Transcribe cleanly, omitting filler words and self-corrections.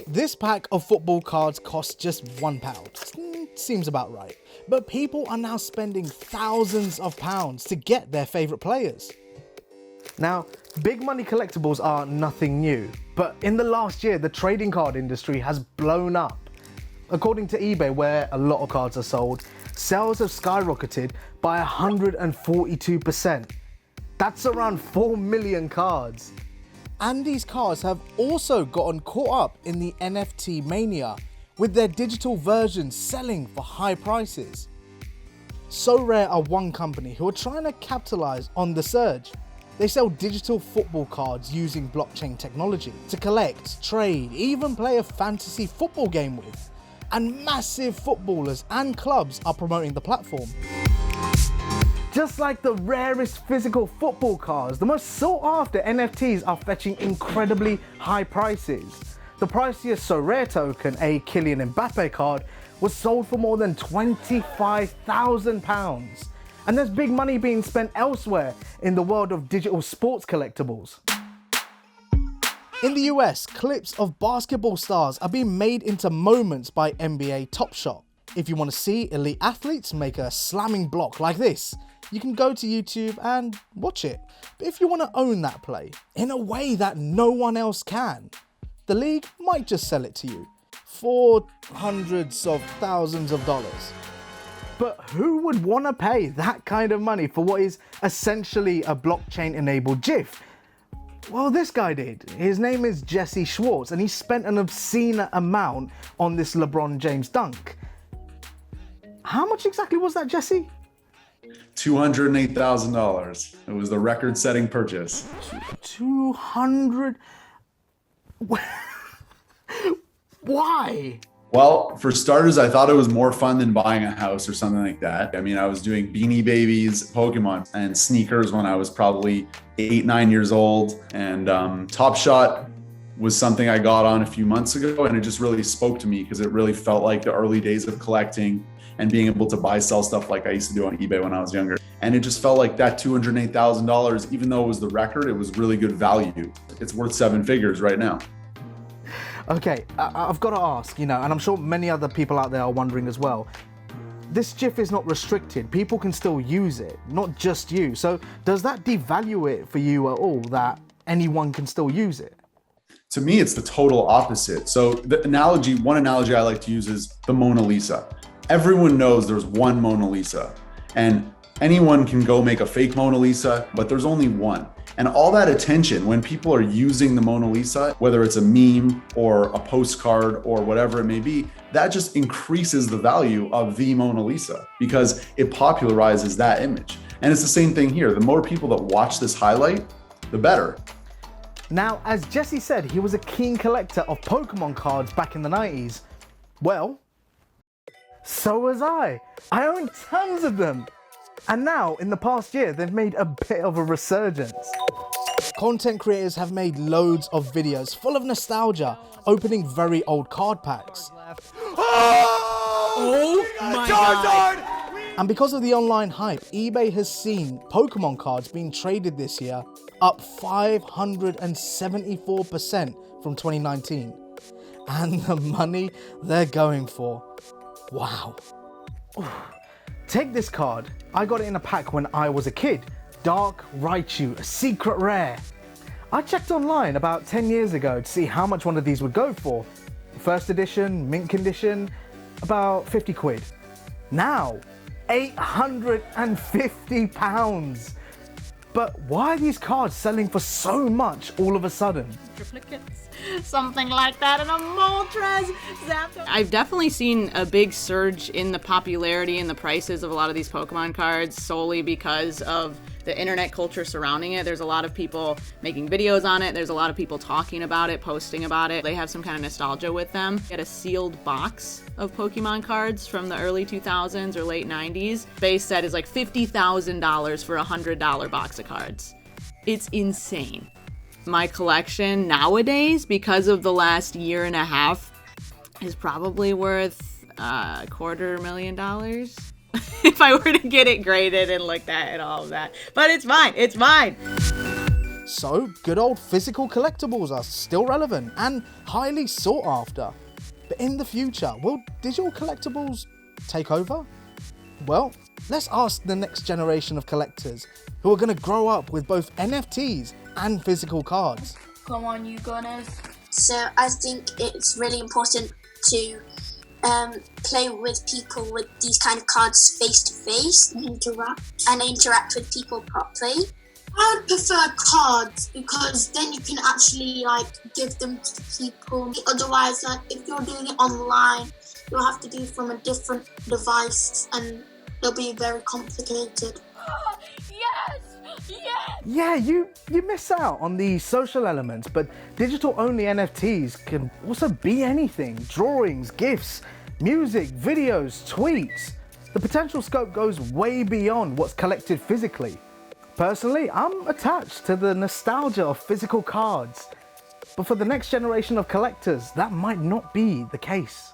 This pack of football cards costs just £1. Seems about right. But people are now spending thousands of pounds to get their favourite players. Now, big money collectibles are nothing new, but in the last year, the trading card industry has blown up. According to eBay, where a lot of cards are sold, sales have skyrocketed by 142%. That's around 4 million cards. And these cards have also gotten caught up in the NFT mania, with their digital versions selling for high prices. So Rare are one company who are trying to capitalize on the surge. They sell digital football cards using blockchain technology to collect, trade, even play a fantasy football game with. And massive footballers and clubs are promoting the platform. Just like the rarest physical football cards, the most sought after NFTs are fetching incredibly high prices. The priciest So Rare token, a Kylian Mbappe card, was sold for more than £25,000. And there's big money being spent elsewhere in the world of digital sports collectibles. In the US, clips of basketball stars are being made into moments by NBA Top Shot. If you want to see elite athletes make a slamming block like this, you can go to YouTube and watch it. But if you want to own that play in a way that no one else can, the league might just sell it to you for hundreds of thousands of dollars. But who would want to pay that kind of money for what is essentially a blockchain-enabled GIF? Well, this guy did. His name is Jesse Schwartz, and he spent an obscene amount on this LeBron James dunk. How much exactly was that, Jesse? $208,000. It was the record-setting purchase. 200? Why? Well, for starters, I thought it was more fun than buying a house or something like that. I mean, I was doing Beanie Babies, Pokemon, and sneakers when I was probably 8, 9 years old. And Top Shot was something I got on a few months ago, and it just really spoke to me because it really felt like the early days of collecting and being able to buy, sell stuff like I used to do on eBay when I was younger. And it just felt like that $208,000, even though it was the record, it was really good value. It's worth 7 figures right now. Okay, I've got to ask, and I'm sure many other people out there are wondering as well. This GIF is not restricted. People can still use it, not just you. So does that devalue it for you at all, that anyone can still use it? To me, it's the total opposite. So one analogy I like to use is the Mona Lisa. Everyone knows there's one Mona Lisa, and anyone can go make a fake Mona Lisa, but there's only one. And all that attention, when people are using the Mona Lisa, whether it's a meme or a postcard or whatever it may be, that just increases the value of the Mona Lisa because it popularizes that image. And it's the same thing here. The more people that watch this highlight, the better. Now, as Jesse said, he was a keen collector of Pokémon cards back in the 90s. Well, so was I. I own tons of them. And now, in the past year, they've made a bit of a resurgence. Content creators have made loads of videos full of nostalgia, opening very old card packs. Oh my God! And because of the online hype, eBay has seen Pokemon cards being traded this year up 574% from 2019. And the money they're going for. Wow. Take this card. I got it in a pack when I was a kid. Dark Raichu, a secret rare. I checked online about 10 years ago to see how much one of these would go for. First edition, mint condition, about 50 quid. Now, £850. But why are these cards selling for so much all of a sudden? Triplicates, something like that, and a Moltres Zapdos. I've definitely seen a big surge in the popularity and the prices of a lot of these Pokemon cards solely because of the internet culture surrounding it. There's a lot of people making videos on it. There's a lot of people talking about it, posting about it. They have some kind of nostalgia with them. Get a sealed box of Pokemon cards from the early 2000s or late 90s. Base set is like $50,000 for a $100 box of cards. It's insane. My collection nowadays, because of the last year and a half, is probably worth $250,000 if I were to get it graded and looked at and all of that. But it's fine. It's fine. So good old physical collectibles are still relevant and highly sought after. But in the future, will digital collectibles take over? Well, let's ask the next generation of collectors who are going to grow up with both NFTs and physical cards. Come on, you gunners. So I think it's really important to play with people with these kind of cards face to face and interact with people properly. I would prefer cards because then you can actually give them to people. Otherwise, if you're doing it online, you'll have to do it from a different device and it'll be very complicated. Yes! Yeah, you miss out on the social elements, but digital-only NFTs can also be anything. Drawings, GIFs, music, videos, tweets. The potential scope goes way beyond what's collected physically. Personally, I'm attached to the nostalgia of physical cards, but for the next generation of collectors, that might not be the case.